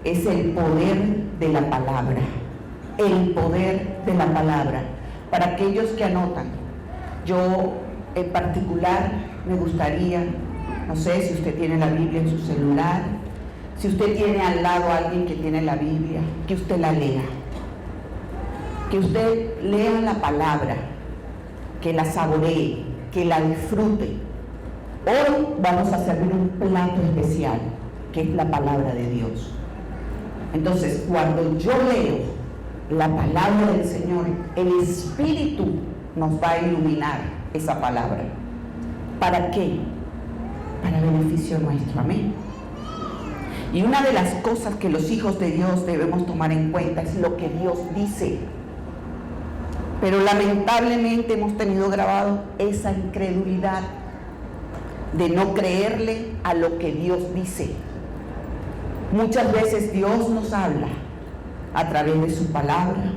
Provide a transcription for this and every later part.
es el poder de la palabra. El poder de la palabra. Para aquellos que anotan, yo en particular me gustaría, no sé si usted tiene la Biblia en su celular, si usted tiene al lado a alguien que tiene la Biblia, que usted la lea. Que usted lea la palabra, que la saboree, que la disfrute. Hoy vamos a servir un plato especial, que es la palabra de Dios. Entonces, cuando yo leo la palabra del Señor, el Espíritu nos va a iluminar esa palabra. ¿Para qué? Para beneficio nuestro, amén. Y una de las cosas que los hijos de Dios debemos tomar en cuenta es lo que Dios dice. Pero lamentablemente hemos tenido grabado esa incredulidad de no creerle a lo que Dios dice. Muchas veces Dios nos habla a través de su palabra,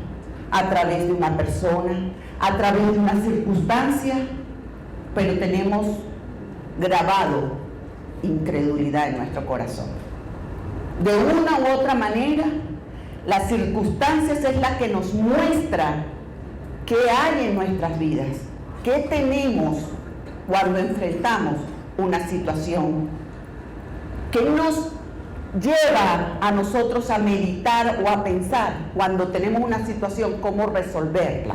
a través de una persona, a través de una circunstancia, pero tenemos grabado incredulidad en nuestro corazón. De una u otra manera, las circunstancias es la que nos muestra qué hay en nuestras vidas, qué tenemos cuando enfrentamos una situación, qué nos lleva a nosotros a meditar o a pensar cuando tenemos una situación, cómo resolverla.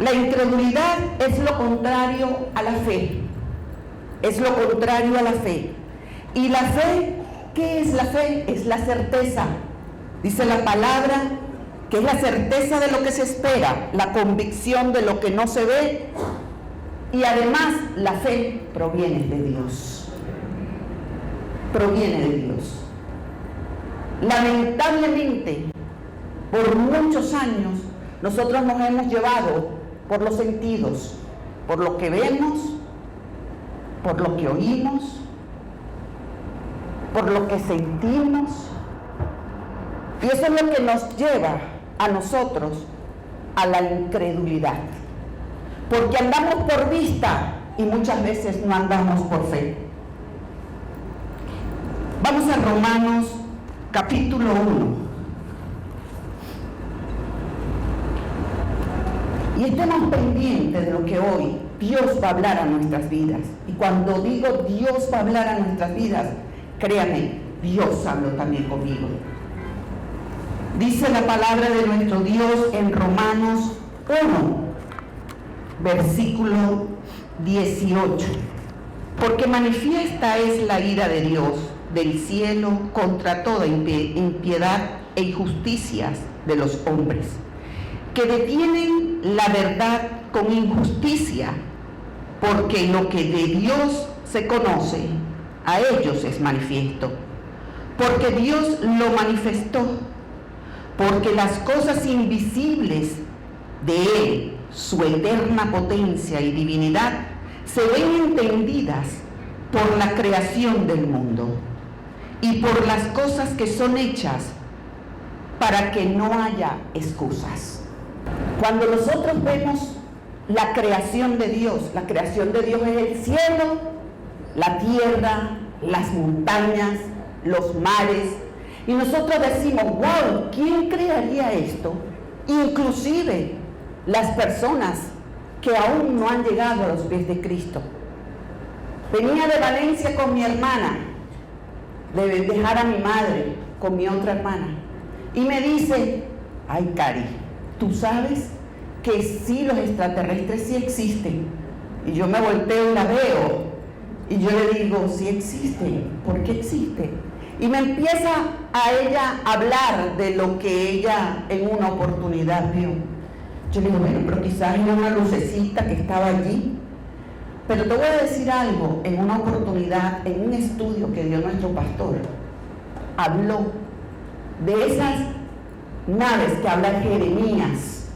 La incredulidad es lo contrario a la fe, es lo contrario a la fe. ¿Y la fe? ¿Qué es la fe? Es la certeza. Dice la palabra que es la certeza de lo que se espera, la convicción de lo que no se ve, y además la fe proviene de Dios. Proviene de Dios. Lamentablemente, por muchos años, nosotros nos hemos llevado por los sentidos, por lo que vemos, por lo que oímos, por lo que sentimos, y eso es lo que nos lleva a nosotros a la incredulidad, porque andamos por vista y muchas veces no andamos por fe. Vamos a Romanos capítulo 1. Y estemos pendientes de lo que hoy Dios va a hablar a nuestras vidas. Y cuando digo Dios va a hablar a nuestras vidas, créanme, Dios habló también conmigo. Dice la palabra de nuestro Dios en Romanos 1, versículo 18. Porque manifiesta es la ira de Dios del cielo contra toda impiedad e injusticias de los hombres, que detienen la verdad con injusticia, porque lo que de Dios se conoce, a ellos es manifiesto, porque Dios lo manifestó, porque las cosas invisibles de Él, su eterna potencia y divinidad, se ven entendidas por la creación del mundo y por las cosas que son hechas, para que no haya excusas. Cuando nosotros vemos la creación de Dios es el cielo, la tierra, las montañas, los mares, y nosotros decimos, wow, ¿quién crearía esto? Inclusive las personas que aún no han llegado a los pies de Cristo. Venía de Valencia con mi hermana, de dejar a mi madre con mi otra hermana, y me dice, ay Cari, ¿tú sabes que sí, los extraterrestres sí existen? Y yo me volteo y la veo, y yo le digo, sí existen. ¿Por qué existen? Y me empieza a ella a hablar de lo que ella en una oportunidad vio. Yo le digo, bueno, pero quizás era una lucecita que estaba allí. Pero te voy a decir algo, en una oportunidad, en un estudio que dio nuestro pastor, habló de esas naves que habla Jeremías.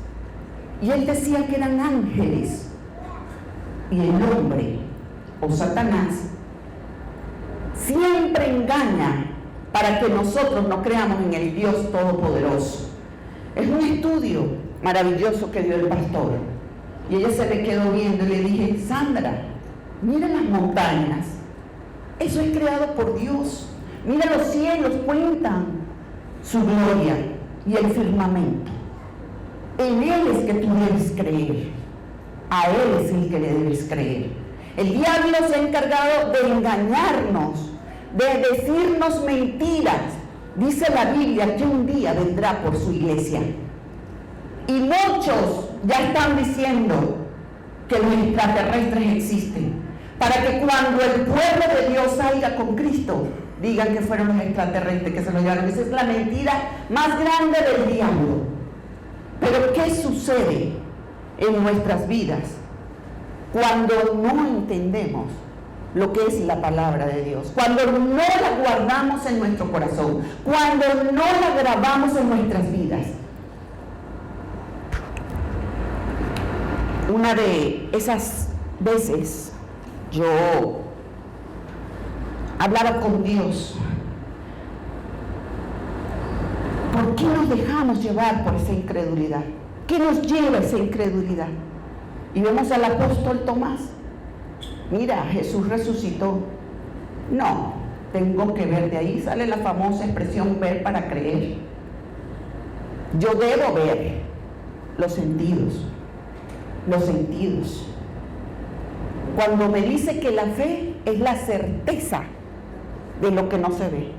Y él decía que eran ángeles. Y el hombre, o Satanás, siempre engaña para que nosotros no creamos en el Dios Todopoderoso. Es un estudio maravilloso que dio el pastor. Y ella se me quedó viendo y le dije, Sandra, mira las montañas. Eso es creado por Dios. Mira, los cielos cuentan su gloria y el firmamento. En Él es que tú debes creer. A Él es el que le debes creer. El diablo se ha encargado de engañarnos, de decirnos mentiras. Dice la Biblia que un día vendrá por su iglesia. Y muchos ya están diciendo que los extraterrestres existen, para que cuando el pueblo de Dios salga con Cristo, digan que fueron los extraterrestres que se lo llevaron. Esa es la mentira más grande del diablo. Pero ¿qué sucede en nuestras vidas cuando no entendemos lo que es la palabra de Dios? Cuando no la guardamos en nuestro corazón, cuando no la grabamos en nuestras vidas. Una de esas veces yo hablaba con Dios. ¿Por qué nos dejamos llevar por esa incredulidad? ¿Qué nos lleva a esa incredulidad? Y vemos al apóstol Tomás. Mira, Jesús resucitó. No, tengo que ver. De ahí sale la famosa expresión ver para creer. Yo debo ver los sentidos. Los sentidos. Cuando me dice que la fe es la certeza de lo que no se ve.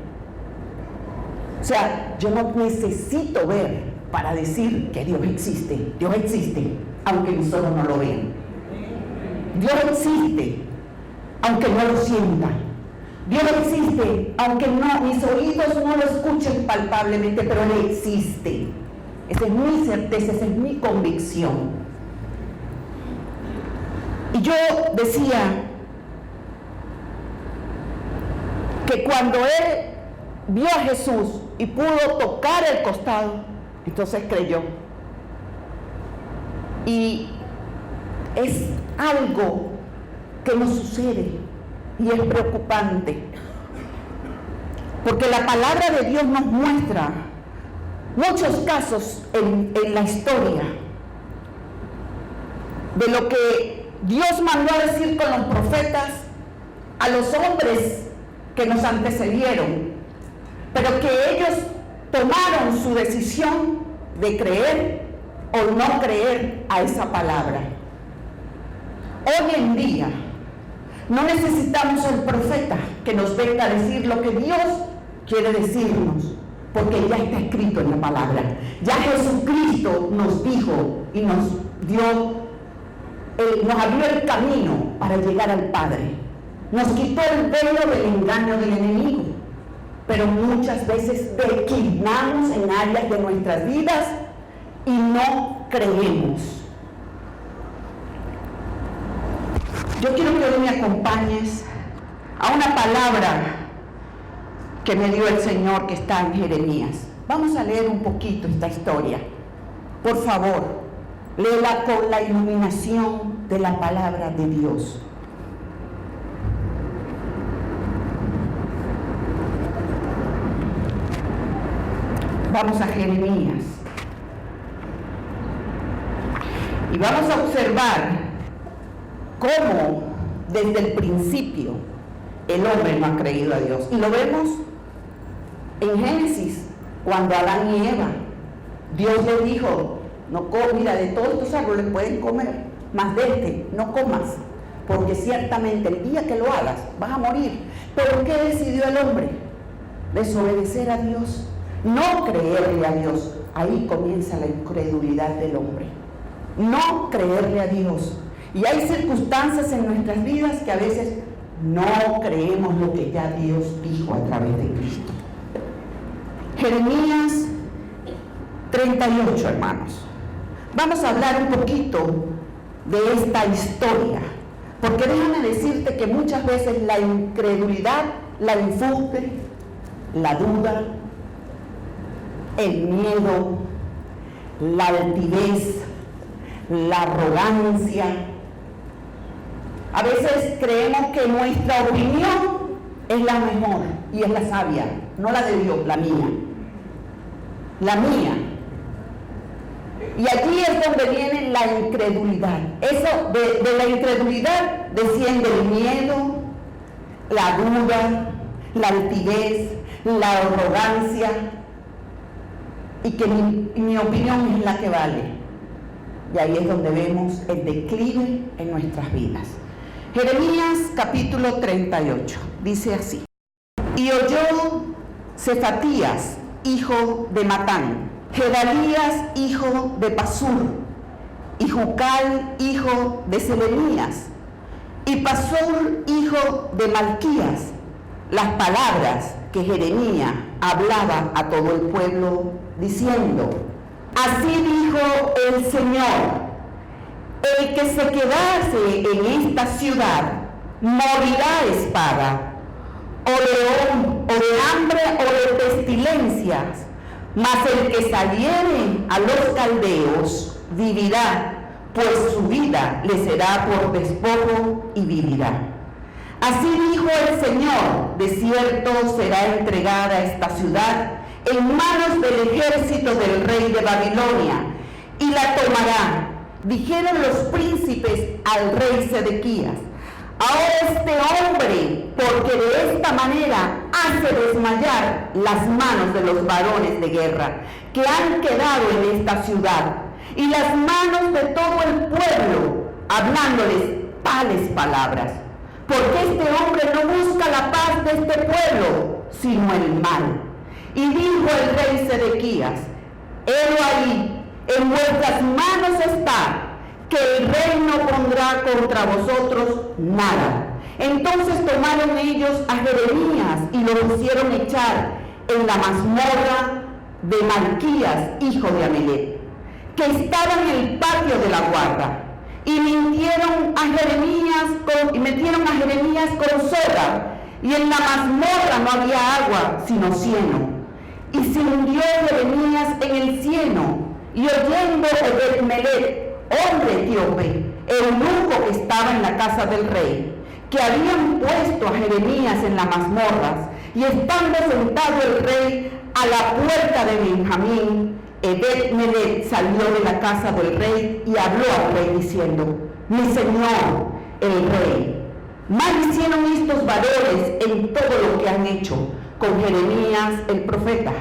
O sea, yo no necesito ver para decir que Dios existe. Dios existe, aunque mis ojos no lo vean. Dios existe, aunque no lo sienta. Dios existe, aunque mis oídos no lo escuchen palpablemente, pero Él existe. Esa es mi certeza, esa es mi convicción. Y yo decía que cuando él vio a Jesús y pudo tocar el costado, entonces creyó. Y es algo que nos sucede y es preocupante, porque la palabra de Dios nos muestra muchos casos en la historia de lo que Dios mandó a decir con los profetas a los hombres que nos antecedieron, pero que ellos tomaron su decisión de creer o no creer a esa palabra. Hoy en día no necesitamos el profeta que nos venga a decir lo que Dios quiere decirnos, porque ya está escrito en la palabra. Ya Jesucristo nos dijo y nos abrió el camino para llegar al Padre. Nos quitó el velo del engaño del enemigo. Pero muchas veces declinamos en áreas de nuestras vidas y no creemos. Yo quiero que hoy me acompañes a una palabra que me dio el Señor que está en Jeremías. Vamos a leer un poquito esta historia. Por favor, léela con la iluminación de la palabra de Dios. Vamos a Jeremías. Y vamos a observar cómo desde el principio el hombre no ha creído a Dios. Y lo vemos en Génesis, cuando Adán y Eva, Dios les dijo: no mira, de todos estos árboles pueden comer, mas de este no comas, porque ciertamente el día que lo hagas vas a morir. Pero ¿qué decidió el hombre? Desobedecer a Dios, no creerle a Dios. Ahí comienza la incredulidad del hombre, no creerle a Dios. Y hay circunstancias en nuestras vidas que a veces no creemos lo que ya Dios dijo a través de Cristo. Jeremías 38, hermanos. Vamos a hablar un poquito de esta historia, porque déjame decirte que muchas veces la incredulidad la infunde la duda, el miedo, la altivez, la arrogancia. A veces creemos que nuestra opinión es la mejor y es la sabia, no la de Dios, la mía. La mía. Y allí es donde viene la incredulidad. Eso, de la incredulidad desciende el miedo, la duda, la altivez, la arrogancia, y que mi opinión es la que vale. Y ahí es donde vemos el declive en nuestras vidas. Jeremías capítulo 38, dice así: y oyó Cefatías, hijo de Matán, Gedalías, hijo de Pasur, y Jucal, hijo de Selemías, y Pasur, hijo de Malquías, las palabras que Jeremías hablaba a todo el pueblo, diciendo: así dijo el Señor, el que se quedase en esta ciudad morirá a espada, o de hambre, o de pestilencias, mas el que saliere a los caldeos vivirá, pues su vida le será por despojo y vivirá. Así dijo el Señor: de cierto será entregada esta ciudad en manos del ejército del rey de Babilonia, y la tomará. Dijeron los príncipes al rey Sedequías: ahora este hombre, porque de esta manera hace desmayar las manos de los varones de guerra que han quedado en esta ciudad, y las manos de todo el pueblo, hablándoles tales palabras. Porque este hombre no busca la paz de este pueblo, sino el mal. Y dijo el rey Sedequías: helo ahí, en vuestras manos está, que el rey no pondrá contra vosotros nada. Entonces tomaron ellos a Jeremías y lo hicieron echar en la mazmorra de Malquías, hijo de Amelec, que estaba en el patio de la guarda, y metieron a Jeremías con soga, y en la mazmorra no había agua sino cieno. Y se hundió Jeremías en el cieno, y oyendo Ebed-Melech, hombre etíope, eunuco que estaba en la casa del rey, que habían puesto a Jeremías en las mazmorras, y estando sentado el rey a la puerta de Benjamín, Ebed-Melech salió de la casa del rey y habló al rey diciendo: mi señor, el rey, mal hicieron estos varones en todo lo que han hecho con Jeremías el profeta,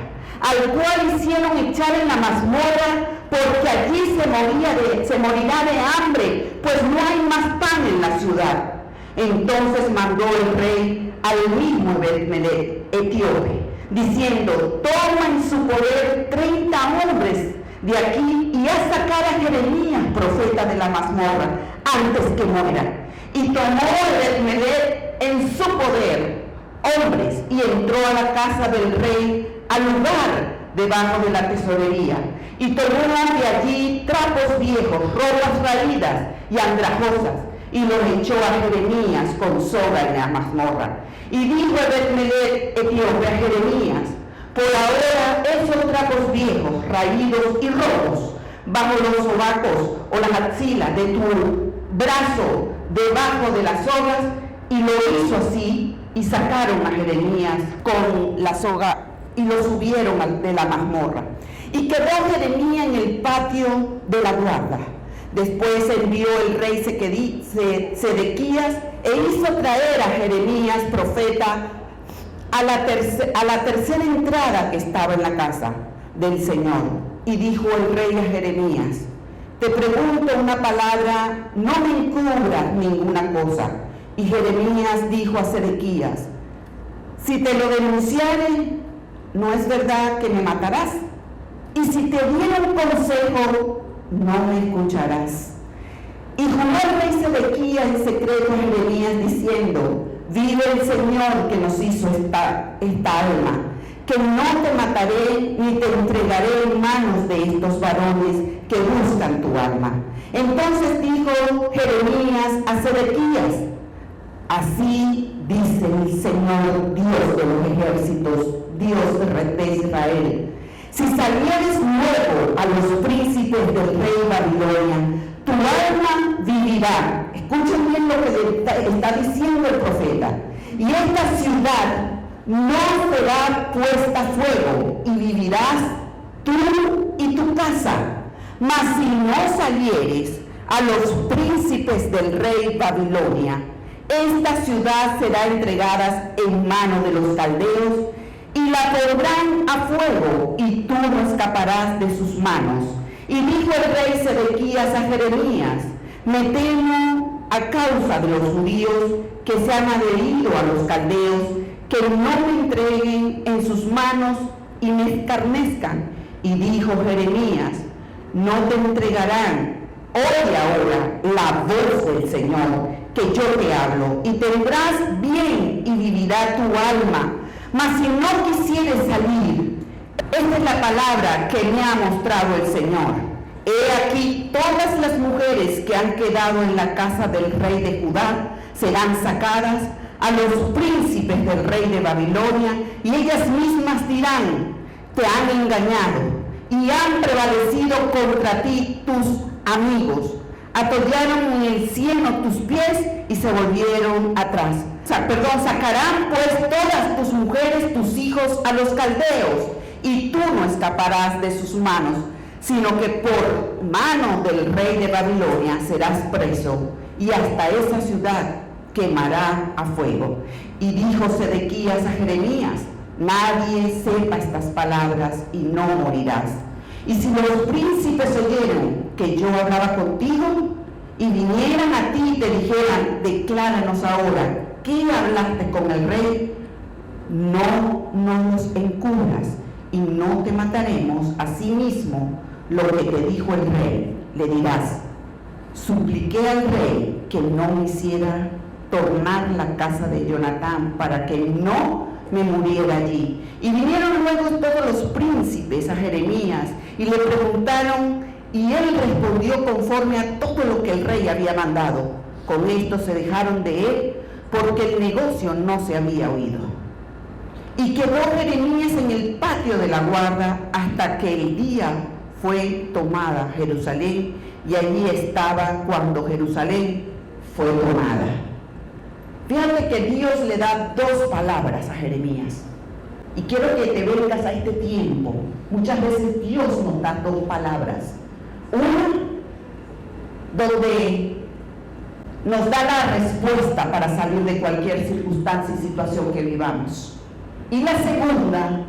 al cual hicieron echar en la mazmorra, porque allí se morirá de hambre, pues no hay más pan en la ciudad. Entonces mandó el rey al mismo Ebed-Melech, etíope, diciendo: toma en su poder 30 hombres de aquí y haz sacar a Jeremías, profeta de la mazmorra, antes que muera. Y tomó Ebed-Melech en su poder hombres y entró a la casa del rey, al lugar debajo de la tesorería, y tomó de allí trapos viejos, ropas raídas y andrajosas, y los echó a Jeremías con soga en la mazmorra. Y dijo Ebed-Melech etíope a Jeremías: por ahora esos trapos viejos, raídos y rotos, bajo los sobacos o las axilas de tu brazo, debajo de las sogas. Y lo hizo así, y sacaron a Jeremías con la soga y lo subieron de la mazmorra. Y quedó Jeremías en el patio de la guarda. Después envió el rey Sedequías e hizo traer a Jeremías, profeta, a la tercera entrada que estaba en la casa del Señor. Y dijo el rey a Jeremías: te pregunto una palabra, no me encubras ninguna cosa. Y Jeremías dijo a Sedequías: si te lo denunciare, ¿no es verdad que me matarás? Y si te diera un consejo, no me escucharás. Y juró el rey Sedequías en secreto a Jeremías diciendo: vive el Señor que nos hizo esta alma, que no te mataré ni te entregaré en manos de estos varones que buscan tu alma. Entonces dijo Jeremías a Sedequías: así dice el Señor, Dios de los ejércitos, Dios de Israel: si salieres luego a los príncipes del rey Babilonia, tu alma vivirá. Escuchen bien lo que está diciendo el profeta. Y esta ciudad no será puesta a fuego, y vivirás tú y tu casa. Mas si no salieres a los príncipes del rey Babilonia, Esta ciudad será entregada en manos de los caldeos y la pondrán a fuego, y tú no escaparás de sus manos. Y dijo el rey Sedequías a Jeremías: me temo a causa de los judíos que se han adherido a los caldeos, que no me entreguen en sus manos y me escarnezcan. Y dijo Jeremías: no te entregarán. Oye ahora la voz del Señor, que yo te hablo, y tendrás bien y vivirá tu alma. Mas si no quisieres salir, esta es la palabra que me ha mostrado el Señor. He aquí, todas las mujeres que han quedado en la casa del rey de Judá serán sacadas a los príncipes del rey de Babilonia, y ellas mismas dirán: te han engañado y han prevalecido contra ti tus amigos. Atollaron en el cieno tus pies y se volvieron atrás. Sacarán pues todas tus mujeres, tus hijos a los caldeos, y tú no escaparás de sus manos, sino que por mano del rey de Babilonia serás preso, y hasta esa ciudad quemará a fuego. Y dijo Sedequías a Jeremías: nadie sepa estas palabras y no morirás. Y si los príncipes oyeron que yo hablaba contigo y vinieran a ti y te dijeran: decláranos ahora, ¿qué hablaste con el rey? No nos encubras y no te mataremos. Asimismo, lo que te dijo el rey, le dirás: supliqué al rey que no me hiciera tornar la casa de Jonatán para que no me muriera allí. Y vinieron luego todos los príncipes a Jeremías y le preguntaron, y él respondió conforme a todo lo que el rey había mandado. Con esto se dejaron de él, porque el negocio no se había oído. Y quedó Jeremías en el patio de la guarda hasta que el día fue tomada Jerusalén, y allí estaba cuando Jerusalén fue tomada. Fíjate que Dios le da dos palabras a Jeremías. Y quiero que te vengas a este tiempo. Muchas veces Dios nos da dos palabras. Una, donde nos da la respuesta para salir de cualquier circunstancia y situación que vivamos. Y la segunda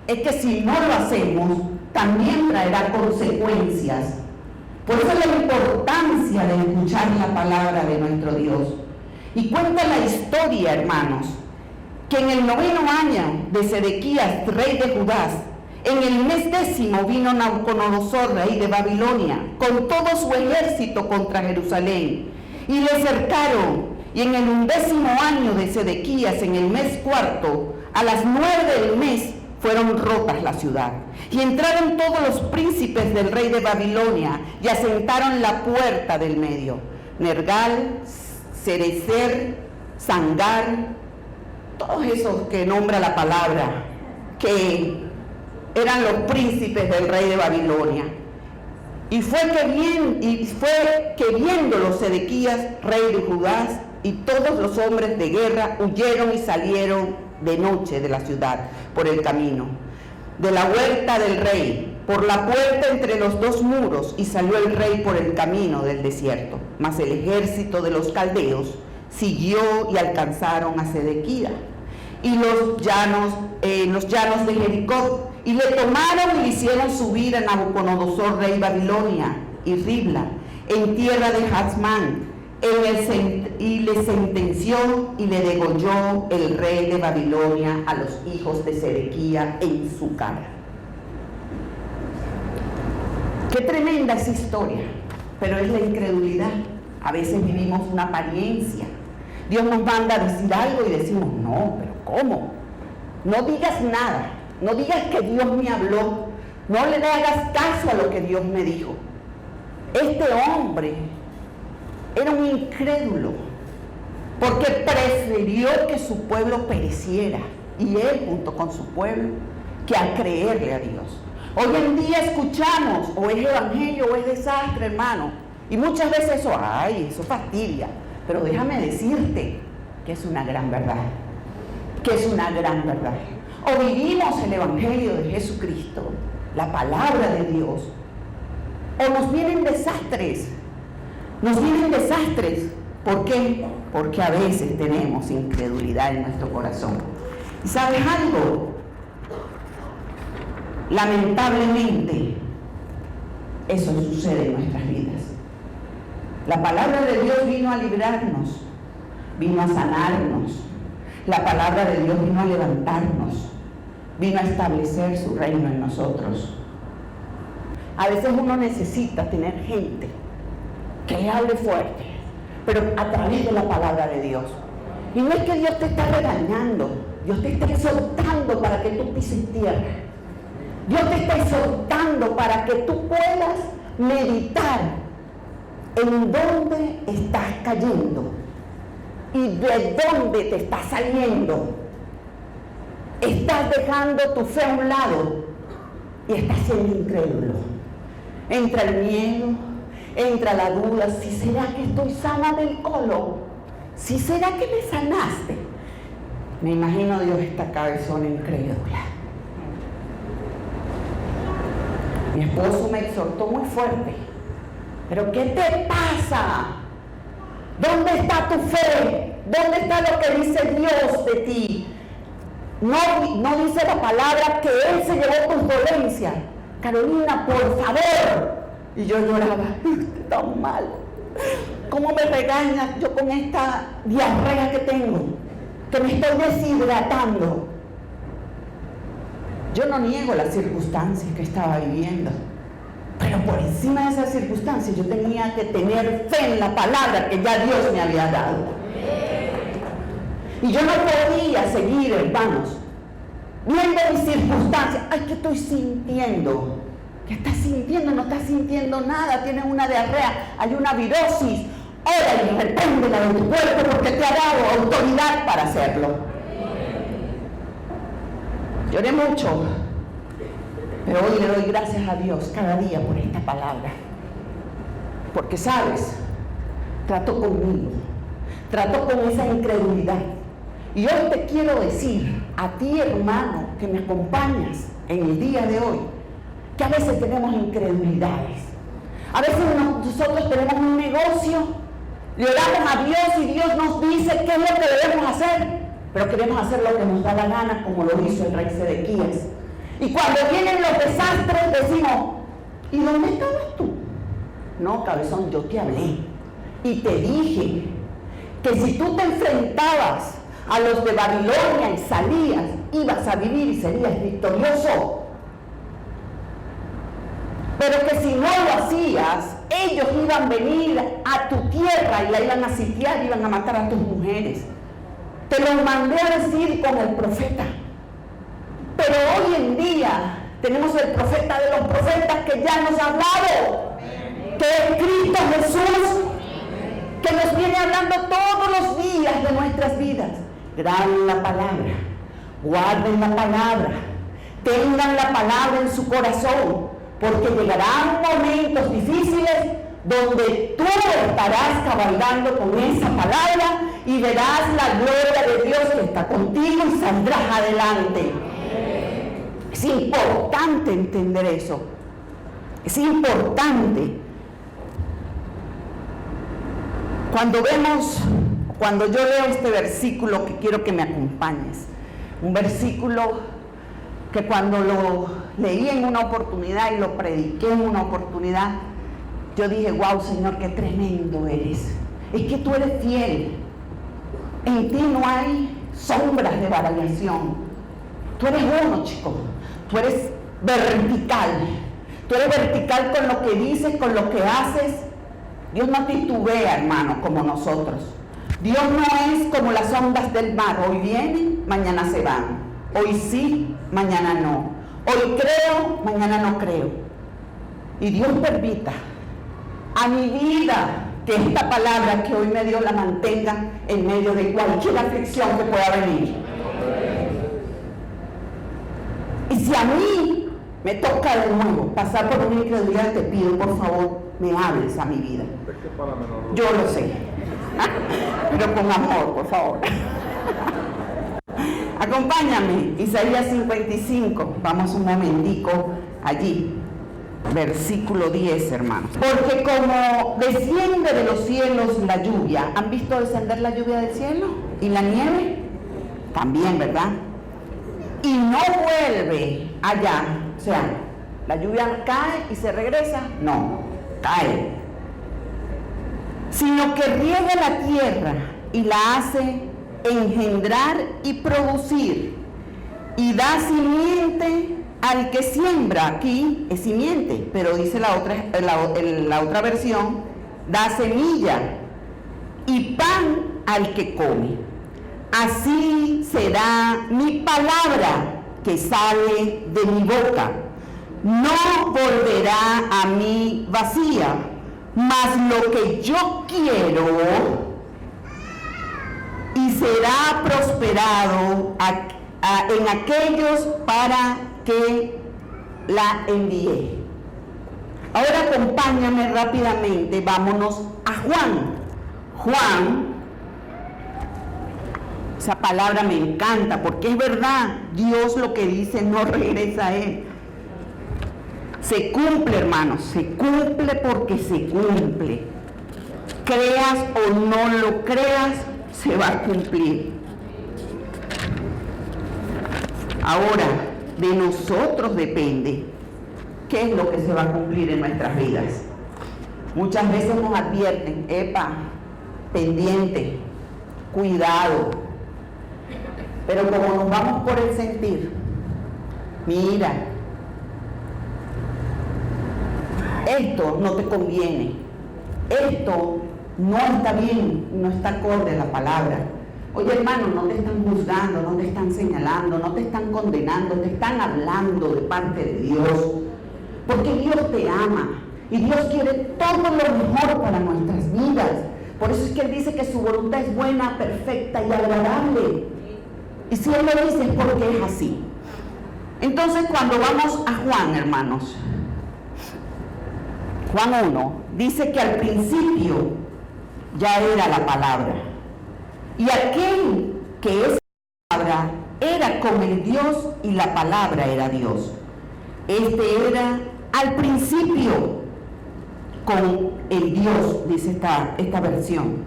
es que si no lo hacemos, también traerá consecuencias. Por eso es la importancia de escuchar la palabra de nuestro Dios. Y cuenta la historia, hermanos, que en el 9º año de Sedequías, rey de Judá, en el mes 10 vino Nabucodonosor, rey de Babilonia, con todo su ejército contra Jerusalén, y le cercaron. Y en el 11º año de Sedequías, en el mes 4, a las 9 del mes, fueron rotas la ciudad. Y entraron todos los príncipes del rey de Babilonia y asentaron la puerta del medio: Nergal, Sarezer, Sangar, todos esos que nombra la palabra, que eran los príncipes del rey de Babilonia. Y fue que viéndolo Sedequías, rey de Judá, y todos los hombres de guerra huyeron y salieron de noche de la ciudad por el camino de la huerta del rey, por la puerta entre los dos muros, y salió el rey por el camino del desierto. Mas el ejército de los caldeos siguió y alcanzaron a Sedequías y los llanos de Jericó, y le tomaron y le hicieron subir a Nabucodonosor, rey de Babilonia, y Ribla, en tierra de Jazmán, y le sentenció y le degolló el rey de Babilonia a los hijos de Sedequías en su cara. Qué tremenda esa historia, pero es la incredulidad. A veces vivimos una apariencia. Dios nos manda a decir algo y decimos: no, pero ¿cómo? No digas nada, no digas que Dios me habló, no le hagas caso a lo que Dios me dijo. Este hombre era un incrédulo, porque prefirió que su pueblo pereciera, y él junto con su pueblo, que a creerle a Dios. Hoy en día escuchamos, o es evangelio o es desastre, hermano, y muchas veces eso fastidia, pero déjame decirte que es una gran verdad, O vivimos el evangelio de Jesucristo, la palabra de Dios, o nos vienen desastres, ¿Por qué? Porque a veces tenemos incredulidad en nuestro corazón. ¿Y sabes algo? Lamentablemente, eso sucede en nuestras vidas. La palabra de Dios vino a librarnos, vino a sanarnos. La palabra de Dios vino a levantarnos, vino a establecer su reino en nosotros. A veces uno necesita tener gente que le hable fuerte, pero a través de la palabra de Dios. Y no es que Dios te está regañando, Dios te está exhortando para que tú pises tierra. Dios te está exhortando para que tú puedas meditar en dónde estás cayendo y de dónde te estás saliendo. Estás dejando tu fe a un lado y estás siendo incrédulo. Entra el miedo, entra la duda, si será que estoy sana del colon, si será que me sanaste. Me imagino Dios esta cabezona incrédula. Mi esposo me exhortó muy fuerte. ¿Pero qué te pasa? ¿Dónde está tu fe? ¿Dónde está lo que dice Dios de ti? No dice la palabra que Él se llevó tus dolencias. Carolina, por favor. Y yo lloraba, usted tan mal. ¿Cómo me regañas yo con esta diarrea que tengo? Que me estoy deshidratando. Yo no niego las circunstancias que estaba viviendo, pero por encima de esas circunstancias yo tenía que tener fe en la palabra que ya Dios me había dado. Y yo no podía seguir, hermanos, viendo mis circunstancias. Ay, ¿qué estoy sintiendo? ¿Qué estás sintiendo? No estás sintiendo nada, tienes una diarrea, hay una virosis. Ora y repréndela de tu cuerpo porque te ha dado autoridad para hacerlo. Lloré mucho, pero hoy le doy gracias a Dios cada día por esta palabra. Porque, ¿sabes? Trató conmigo, trató con esa incredulidad. Y hoy te quiero decir a ti, hermano, que me acompañas en el día de hoy, que a veces tenemos incredulidades. A veces nosotros tenemos un negocio, le oramos a Dios y Dios nos dice qué es lo que debemos hacer, pero queremos hacer lo que nos da la gana, como lo hizo el rey Sedequías. Y cuando vienen los desastres decimos, ¿y dónde estabas tú? No, cabezón, yo te hablé y te dije que si tú te enfrentabas a los de Babilonia y salías, ibas a vivir y serías victorioso. Pero que si no lo hacías, ellos iban a venir a tu tierra y la iban a sitiar, iban a matar a tus mujeres. Te lo mandé a decir con el profeta. Pero hoy en día tenemos el profeta de los profetas que ya nos ha hablado, que es Cristo Jesús, que nos viene hablando todos los días de nuestras vidas. Graben la palabra, guarden la palabra, tengan la palabra en su corazón, porque llegarán momentos difíciles donde tú estarás cabalgando con esa palabra y verás la gloria de Dios que está contigo y saldrás adelante. Es importante entender eso. Es importante. Cuando yo leo este versículo, que quiero que me acompañes, un versículo que cuando lo leí en una oportunidad y lo prediqué en una oportunidad, yo dije, wow, Señor, qué tremendo eres. Es que tú eres fiel. En ti no hay sombras de variación. Tú eres uno, chico. Tú eres vertical. Tú eres vertical con lo que dices, con lo que haces. Dios no titubea, hermano, como nosotros. Dios no es como las ondas del mar. Hoy vienen, mañana se van. Hoy sí, mañana no. Hoy creo, mañana no creo. Y Dios permita a mi vida que esta palabra que hoy me dio la mantenga en medio de cualquier aflicción que pueda venir. Y si a mí me toca de nuevo pasar por una incredulidad, te pido por favor me hables a mi vida. Yo lo sé, pero con amor, por favor. Acompáñame, Isaías 55, vamos un momentico allí. Versículo 10, hermanos. Porque como desciende de los cielos la lluvia, ¿han visto descender la lluvia del cielo? ¿Y la nieve? También, ¿verdad? Y no vuelve allá, o sea, la lluvia cae y se regresa, no, cae, sino que riega la tierra y la hace engendrar y producir, y da simiente al que siembra. Aquí es simiente, pero dice la otra versión, da semilla y pan al que come. Así será mi palabra que sale de mi boca. No volverá a mí vacía, mas lo que yo quiero y será prosperado en aquellos para que la envié. Ahora acompáñame rápidamente, vámonos a Juan. Juan, esa palabra me encanta porque es verdad, Dios lo que dice no regresa a Él. Se cumple, hermanos, se cumple porque se cumple. Creas o no lo creas, se va a cumplir. Ahora, de nosotros depende qué es lo que se va a cumplir en nuestras vidas. Muchas veces nos advierten, epa, pendiente, cuidado. Pero como nos vamos por el sentir, mira, esto no te conviene, esto no está bien, no está acorde a la palabra. Oye, hermano, no te están juzgando, no te están señalando, no te están condenando, te están hablando de parte de Dios. Porque Dios te ama y Dios quiere todo lo mejor para nuestras vidas. Por eso es que Él dice que su voluntad es buena, perfecta y agradable. Y si Él lo dice es porque es así. Entonces, cuando vamos a Juan, hermanos, Juan 1, dice que al principio ya era la palabra. Y aquel que es la palabra era con el Dios y la palabra era Dios. Este era al principio con el Dios, dice esta versión.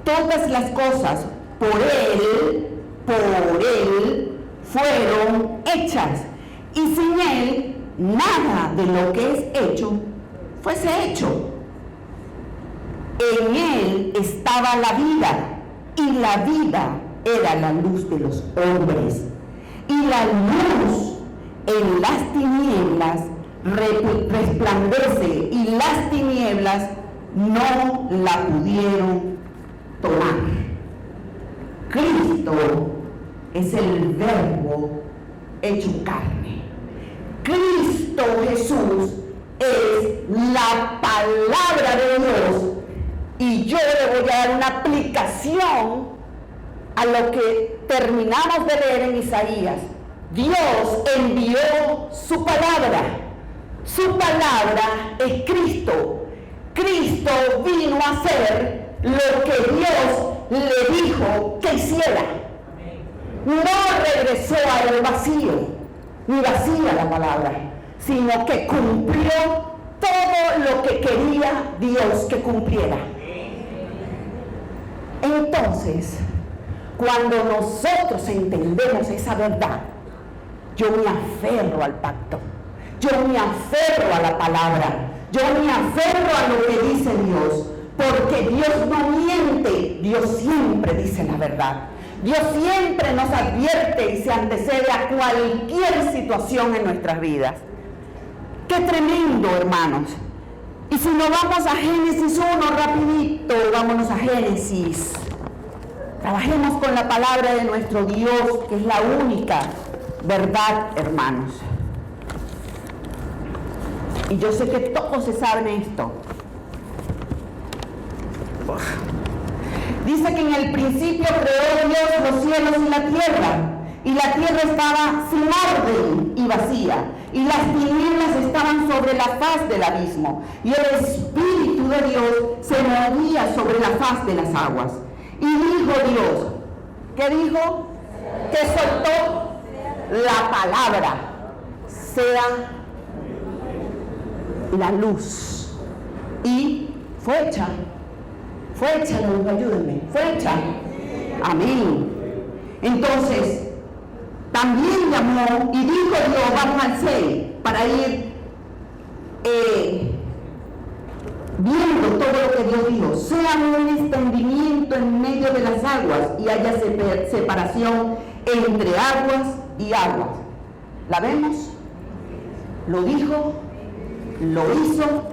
Todas las cosas por Él fueron hechas, y sin Él nada de lo que es hecho fuese hecho. En Él estaba la vida, y la vida era la luz de los hombres. Y la luz en las tinieblas resplandece, y las tinieblas no la pudieron tomar. Cristo es el Verbo hecho carne. Cristo Jesús es la palabra de Dios. Y yo le voy a dar una aplicación a lo que terminamos de leer en Isaías. Dios envió su palabra. Su palabra es Cristo. Cristo vino a hacer lo que Dios le dijo que hiciera. No regresó al vacío, ni vacía la palabra, sino que cumplió todo lo que quería Dios que cumpliera. Entonces, cuando nosotros entendemos esa verdad, yo me aferro al pacto, yo me aferro a la palabra, yo me aferro a lo que dice Dios, porque Dios no miente, Dios siempre dice la verdad. Dios siempre nos advierte y se antecede a cualquier situación en nuestras vidas. ¡Qué tremendo, hermanos! Y si nos vamos a Génesis 1, rapidito, vámonos a Génesis. Trabajemos con la palabra de nuestro Dios, que es la única verdad, hermanos. Y yo sé que todos se saben esto. Dice que en el principio creó Dios los cielos y la tierra estaba sin orden y vacía, y las tinieblas estaban sobre la faz del abismo, y el Espíritu de Dios se movía sobre la faz de las aguas. Y dijo Dios, ¿qué dijo? Que soltó la palabra, sea. la luz. Y fue hecha la luz, ayúdenme, fue hecha. Amén. Entonces, también llamó y dijo Dios, vamos al 6, para ir viendo todo lo que Dios dijo. Sea un entendimiento en medio de las aguas y haya separación entre aguas y aguas. ¿La vemos? Lo dijo, lo hizo,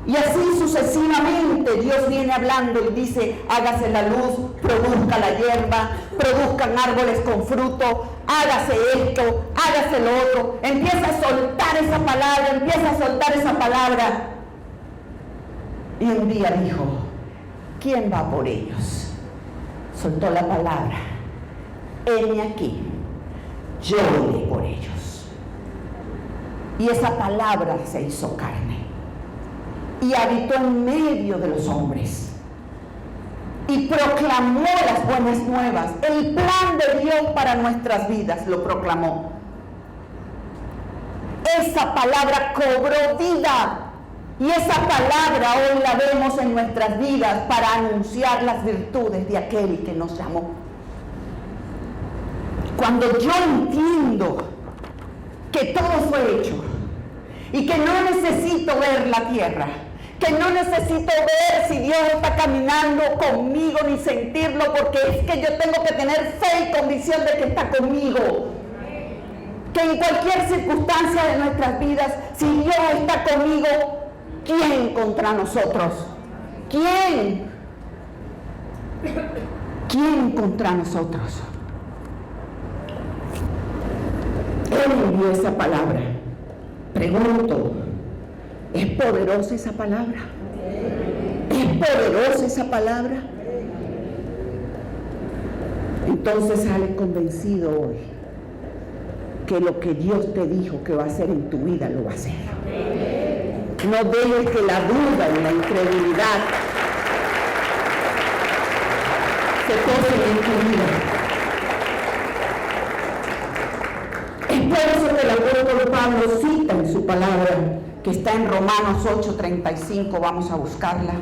y así sucesivamente Dios viene hablando y dice, hágase la luz, produzca la hierba, produzcan árboles con fruto, hágase esto, hágase lo otro. Empieza a soltar esa palabra, y un día dijo, ¿quién va por ellos? Soltó la palabra, heme aquí, yo iré por ellos. Y esa palabra se hizo carne y habitó en medio de los hombres y proclamó las buenas nuevas. El plan de Dios para nuestras vidas lo proclamó. Esa palabra cobró vida y esa palabra hoy la vemos en nuestras vidas para anunciar las virtudes de aquel que nos llamó. Cuando yo entiendo que todo fue hecho y que no necesito ver la tierra, que no necesito ver si Dios está caminando conmigo ni sentirlo, porque es que yo tengo que tener fe y convicción de que está conmigo, que en cualquier circunstancia de nuestras vidas, si Dios está conmigo, ¿quién contra nosotros? ¿Quién contra nosotros? Él envió esa palabra. Pregunto, ¿es poderosa esa palabra? ¿Es poderosa esa palabra? Entonces sale convencido hoy que lo que Dios te dijo que va a hacer en tu vida, lo va a hacer. No dejes que la duda y la incredulidad se posen en tu vida. Es por eso que el apóstol Pablo cita en su palabra, que está en Romanos 8:35, vamos a buscarla.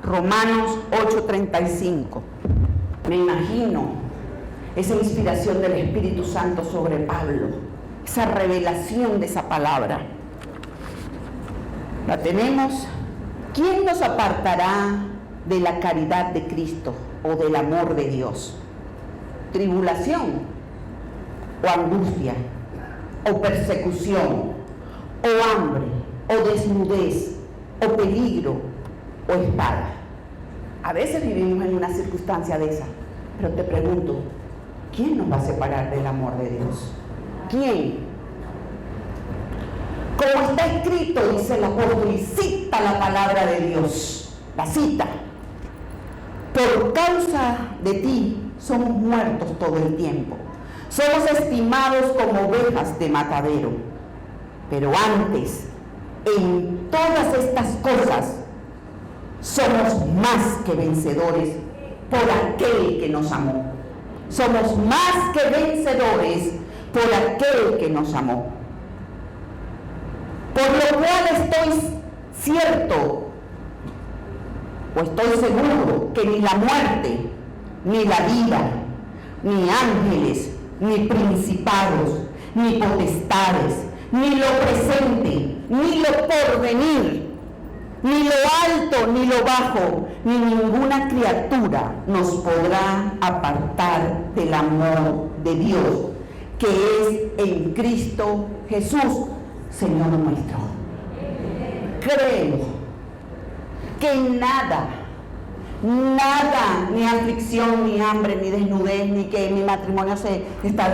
Romanos 8:35. Me imagino esa inspiración del Espíritu Santo sobre Pablo, esa revelación de esa palabra. ¿La tenemos? ¿Quién nos apartará de la caridad de Cristo o del amor de Dios? ¿Tribulación o angustia o persecución o hambre o desnudez o peligro o espada? A veces vivimos en una circunstancia de esa, pero te pregunto, ¿quién nos va a separar del amor de Dios? ¿Quién? Como está escrito, dice el apóstol, y cita la palabra de Dios, la cita: por causa de ti somos muertos todo el tiempo, somos estimados como ovejas de matadero. Pero antes, en todas estas cosas, somos más que vencedores por aquel que nos amó. Somos más que vencedores por aquel que nos amó. Por lo cual estoy cierto, o estoy seguro, que ni la muerte, ni la vida, ni ángeles, ni principados, ni potestades, ni lo presente, ni lo porvenir, ni lo alto, ni lo bajo, ni ninguna criatura nos podrá apartar del amor de Dios, que es en Cristo Jesús, Señor nuestro. Creo que nada, ni aflicción, ni hambre, ni desnudez, ni que mi matrimonio se está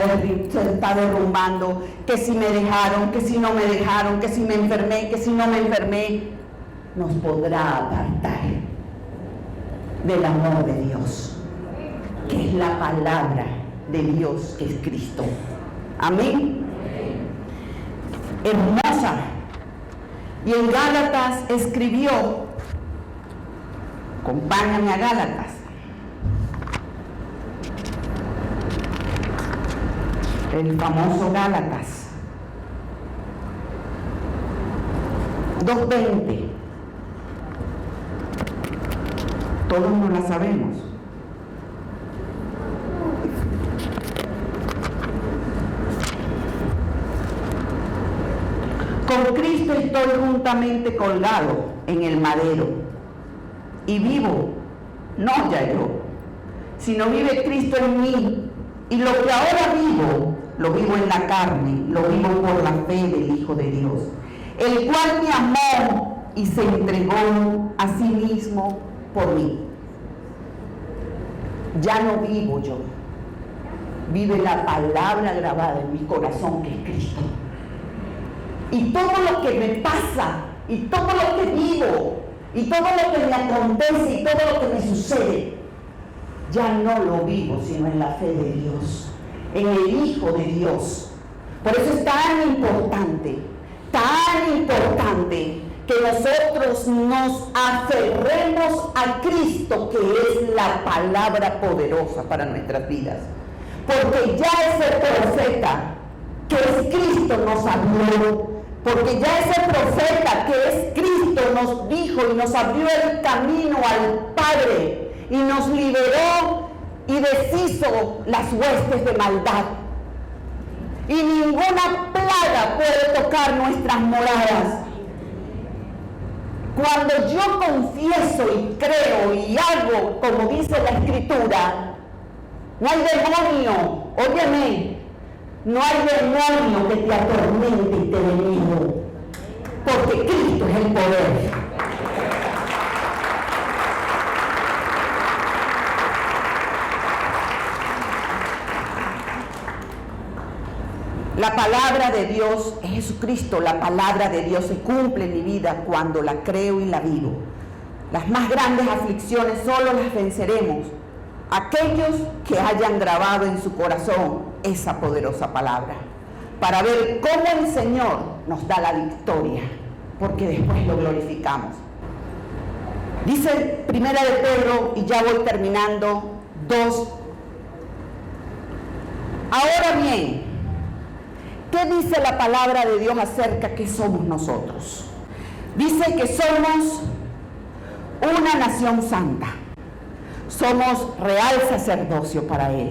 derrumbando, que si me dejaron, que si no me dejaron, que si me enfermé, que si no me enfermé, nos podrá apartar del amor de Dios, que es la palabra de Dios, que es Cristo. Amén. Hermosa. Y en Gálatas escribió, acompáñame a Gálatas, el famoso Gálatas. 2:20. Todos no la sabemos. Con Cristo estoy juntamente colgado en el madero y vivo, no ya yo, sino vive Cristo en mí, y lo que ahora vivo, lo vivo en la carne, lo vivo por la fe del Hijo de Dios, el cual me amó y se entregó a sí mismo por mí. Ya no vivo yo, vive la palabra grabada en mi corazón, que es Cristo. Y todo lo que me pasa, y todo lo que vivo, y todo lo que me acontece, y todo lo que me sucede, ya no lo vivo, sino en la fe de Dios, en el Hijo de Dios. Por eso es tan importante que nosotros nos aferremos a Cristo, que es la palabra poderosa para nuestras vidas. Porque ya ese profeta, que es Cristo, nos habló. Porque ya ese profeta, que es Cristo, nos dijo y nos abrió el camino al Padre y nos liberó y deshizo las huestes de maldad. Y ninguna plaga puede tocar nuestras moradas. Cuando yo confieso y creo y hago como dice la Escritura, no hay demonio, óyeme, no hay demonio que te atormente y te dé miedo, porque Cristo es el poder. La palabra de Dios es Jesucristo. La palabra de Dios se cumple en mi vida cuando la creo y la vivo. Las más grandes aflicciones solo las venceremos aquellos que hayan grabado en su corazón esa poderosa palabra, para ver cómo el Señor nos da la victoria, porque después lo glorificamos. Dice Primera de Pedro, y ya voy terminando, 2. Ahora bien, ¿qué dice la palabra de Dios acerca de qué somos nosotros? Dice que somos una nación santa. Somos real sacerdocio para Él.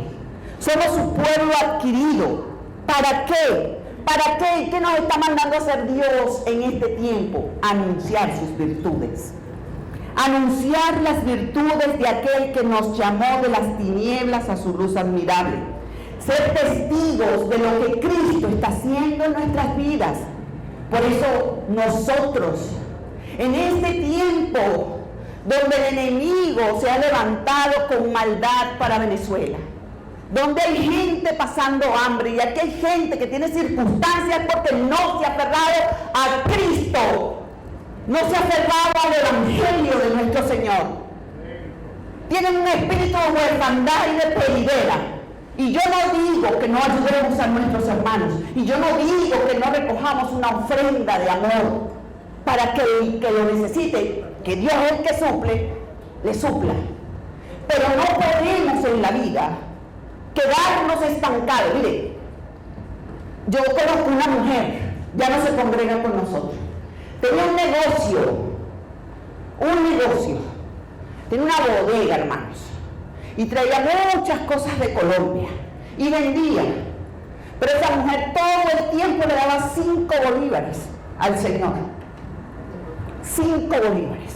Somos su pueblo adquirido. ¿Para qué? ¿Para qué? ¿Qué nos está mandando a hacer Dios en este tiempo? Anunciar sus virtudes. Anunciar las virtudes de aquel que nos llamó de las tinieblas a su luz admirable. Ser testigos de lo que Cristo está haciendo en nuestras vidas. Por eso nosotros, en este tiempo donde el enemigo se ha levantado con maldad para Venezuela, donde hay gente pasando hambre y aquí hay gente que tiene circunstancias porque no se ha aferrado a Cristo, no se ha aferrado al Evangelio de nuestro Señor. Tienen un espíritu de huerfandad y de peridera. Y yo no digo que no ayudemos a nuestros hermanos, y yo no digo que no recojamos una ofrenda de amor para que el que lo necesite, que Dios es el que suple, le supla. Pero no podemos en la vida quedarnos estancados. Mire, yo conozco una mujer, ya no se congrega con nosotros, tenía un negocio, tenía una bodega, hermanos, y traía muchas cosas de Colombia y vendía, pero esa mujer todo el tiempo le daba 5 bolívares al Señor. 5 bolívares.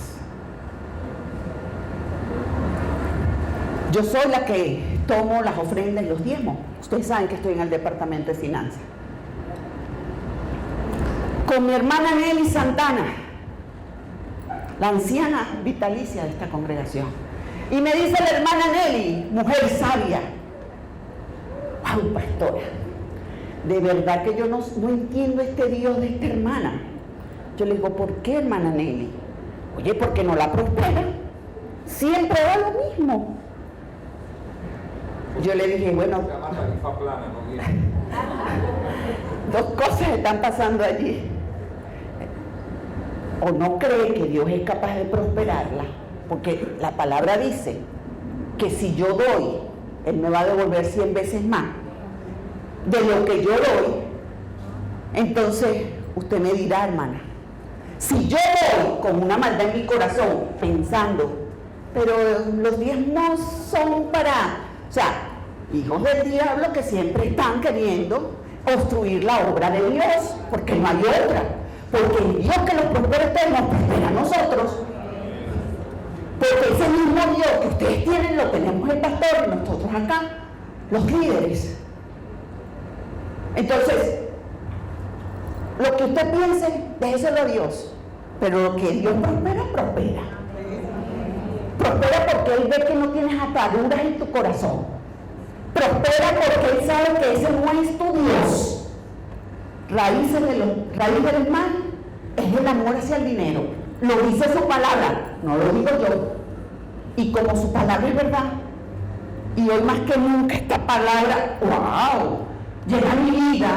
Yo soy la que tomo las ofrendas y los diezmos. Ustedes saben que estoy en el departamento de finanzas. Con mi hermana Nelly Santana, la anciana vitalicia de esta congregación. Y me dice la hermana Nelly, mujer sabia, wow, pastora, de verdad que yo no entiendo este Dios de esta hermana. Yo le digo, ¿por qué, hermana Nelly? Oye, porque no la prospera. Siempre da lo mismo. Yo le dije, bueno, dos cosas están pasando allí. O no cree que Dios es capaz de prosperarla, porque la palabra dice que si yo doy, Él me va a devolver 100 veces más de lo que yo doy. Entonces, usted me dirá, hermana, Si yo voy con una maldad en mi corazón pensando, pero los diezmos son para, o sea, hijos del diablo que siempre están queriendo obstruir la obra de Dios, porque no hay otra, porque el Dios que los prospera a ustedes nos prospera a nosotros, porque ese mismo Dios que ustedes tienen lo tenemos el pastor y nosotros acá, los líderes. Entonces, lo que usted piense, déjeselo a Dios, pero lo que Dios prospera, prospera. Prospera porque Él ve que no tienes ataduras en tu corazón. Prospera porque Él sabe que ese no es tu Dios. Raíz del mal es el amor hacia el dinero. Lo dice su palabra, no lo digo yo. Y como su palabra es verdad, y hoy más que nunca esta palabra, ¡wow!, llena mi vida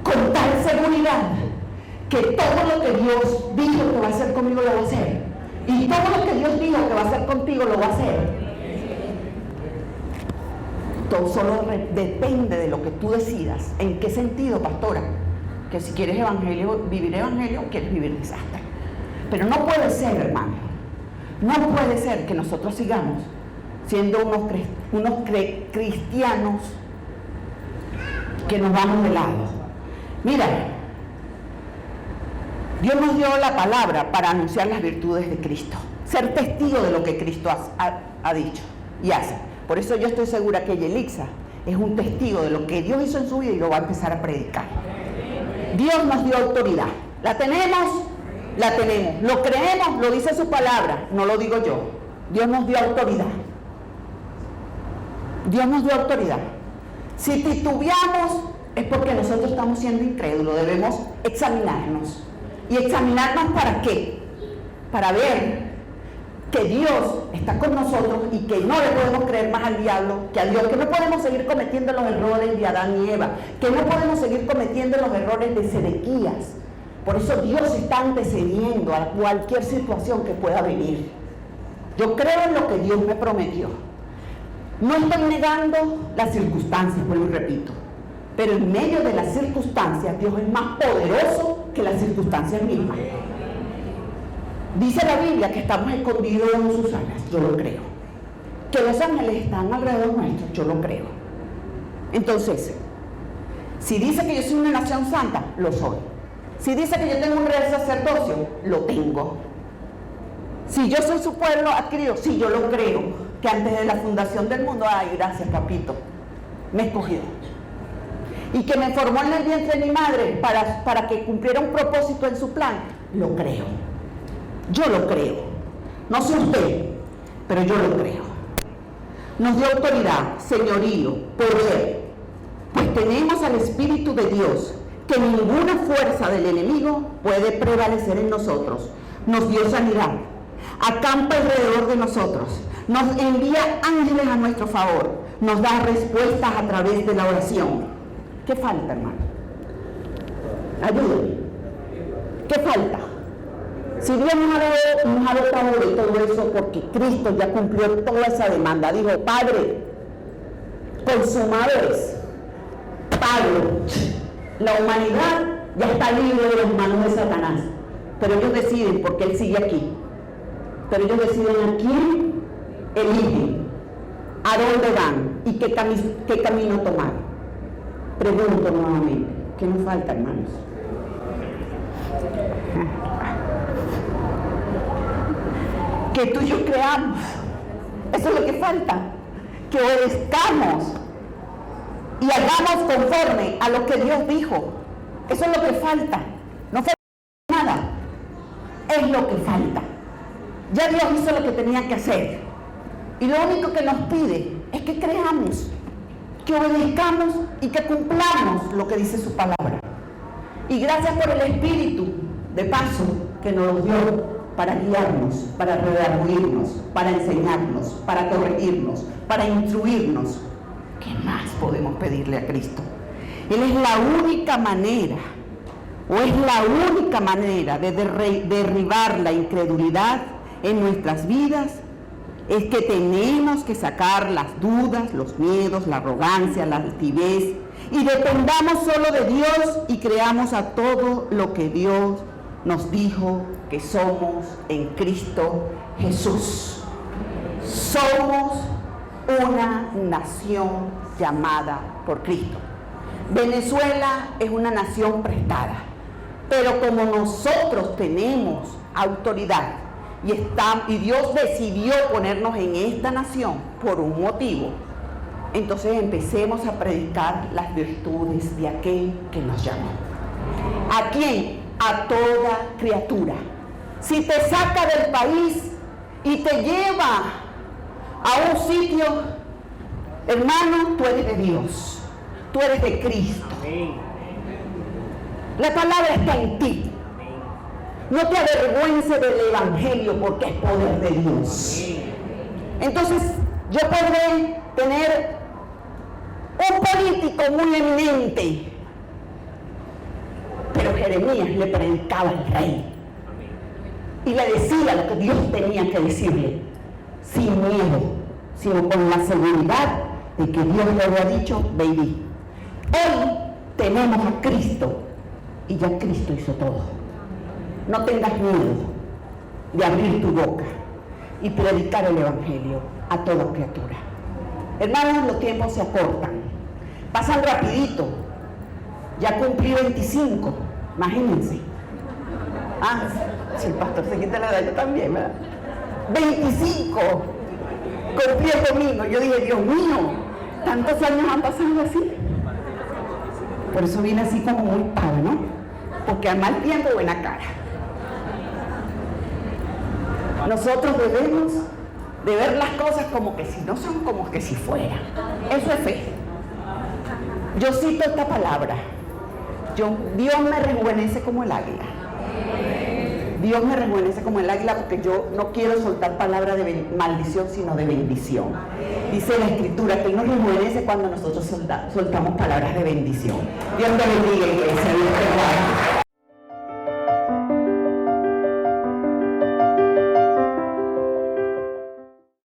con tal seguridad que todo lo que Dios dijo que va a hacer conmigo lo va a hacer. Y todo lo que Dios dijo que va a hacer contigo lo va a hacer. Todo solo depende de lo que tú decidas. ¿En qué sentido, pastora? Que si quieres vivir evangelio, quieres vivir desastre. Pero no puede ser, hermano. No puede ser que nosotros sigamos siendo unos cristianos que nos vamos de lado. Mira, Dios nos dio la palabra para anunciar las virtudes de Cristo, ser testigo de lo que Cristo ha dicho y hace. Por eso yo estoy segura que Yelixa es un testigo de lo que Dios hizo en su vida y lo va a empezar a predicar. Dios nos dio autoridad. ¿La tenemos? La tenemos. ¿Lo creemos? Lo dice su palabra, no lo digo yo. Dios nos dio autoridad. Dios nos dio autoridad. Si titubeamos es porque nosotros estamos siendo incrédulos. Debemos examinarnos. ¿Y examinarnos para qué? Para ver que Dios está con nosotros y que no le podemos creer más al diablo que a Dios, que no podemos seguir cometiendo los errores de Adán y Eva, que no podemos seguir cometiendo los errores de Sedequías. Por eso Dios está antecediendo a cualquier situación que pueda venir. Yo creo en lo que Dios me prometió. No estoy negando las circunstancias, vuelvo y repito, pero en medio de las circunstancias Dios es más poderoso que las circunstancias mismas. Dice la Biblia que estamos escondidos en sus alas, yo lo creo. Que los ángeles están alrededor nuestro, yo lo creo. Entonces, si dice que yo soy una nación santa, lo soy. Si dice que yo tengo un real sacerdocio, lo tengo. Si yo soy su pueblo adquirido, sí, yo lo creo. Que antes de la fundación del mundo, ay, gracias, papito, me escogió. Y que me formó en el vientre de mi madre para que cumpliera un propósito en su plan, lo creo. Yo lo creo. No sé usted, pero yo lo creo. Nos dio autoridad, señorío, poder, pues tenemos al Espíritu de Dios, que ninguna fuerza del enemigo puede prevalecer en nosotros. Nos dio sanidad, acampa alrededor de nosotros, nos envía ángeles a nuestro favor, nos da respuestas a través de la oración. ¿Qué falta, hermano? Ayúdenme. ¿Qué falta? Si Dios nos ha dotado de todo eso porque Cristo ya cumplió toda esa demanda, dijo, Padre, consumado es. Padre, la humanidad ya está libre de las manos de Satanás, pero ellos deciden, porque Él sigue aquí, pero ellos deciden a quién eligen, a dónde van y qué camino tomar. Pregunto nuevamente, ¿qué nos falta, hermanos? Que tú y yo creamos, eso es lo que falta, que obedezcamos y hagamos conforme a lo que Dios dijo. Eso es lo que falta, no falta nada, es lo que falta. Ya Dios hizo lo que tenía que hacer y lo único que nos pide es que creamos, que obedezcamos y que cumplamos lo que dice su palabra. Y gracias por el Espíritu de paso que nos dio para guiarnos, para redarguirnos, para enseñarnos, para corregirnos, para instruirnos. ¿Qué más podemos pedirle a Cristo? Él es la única manera, de derribar la incredulidad en nuestras vidas. Es que tenemos que sacar las dudas, los miedos, la arrogancia, la altivez y dependamos solo de Dios y creamos a todo lo que Dios nos dijo que somos en Cristo Jesús. Somos una nación llamada por Cristo. Venezuela es una nación prestada, pero como nosotros tenemos autoridad y Dios decidió ponernos en esta nación por un motivo, entonces empecemos a predicar las virtudes de aquel que nos llamó. ¿A quién? A toda criatura. Si te saca del país y te lleva a un sitio, hermano, tú eres de Dios, tú eres de Cristo. La palabra está en ti. No te avergüences del evangelio porque es poder de Dios. Entonces, yo podré tener un político muy eminente, pero Jeremías le predicaba al rey y le decía lo que Dios tenía que decirle, sin miedo, sino con la seguridad de que Dios le había dicho, baby, hoy tenemos a Cristo y ya Cristo hizo todo. No tengas miedo de abrir tu boca y predicar el evangelio a toda criatura. Hermanos, los tiempos se acortan, pasan rapidito. Ya cumplí 25, imagínense. Ah, si el pastor se quita la edad, yo también, ¿verdad? 25, cumplí el domingo. Yo dije, Dios mío, tantos años han pasado así. Por eso viene así como muy pavo, ¿no? Porque al mal tiempo, buena cara. Nosotros debemos de ver las cosas como que si no son, como que si fueran. Eso es fe. Yo cito esta palabra. Dios me rejuvenece como el águila. Dios me rejuvenece como el águila porque yo no quiero soltar palabras de maldición, sino de bendición. Dice la Escritura que Él nos rejuvenece cuando nosotros soltamos palabras de bendición. Dios te bendiga, iglesia.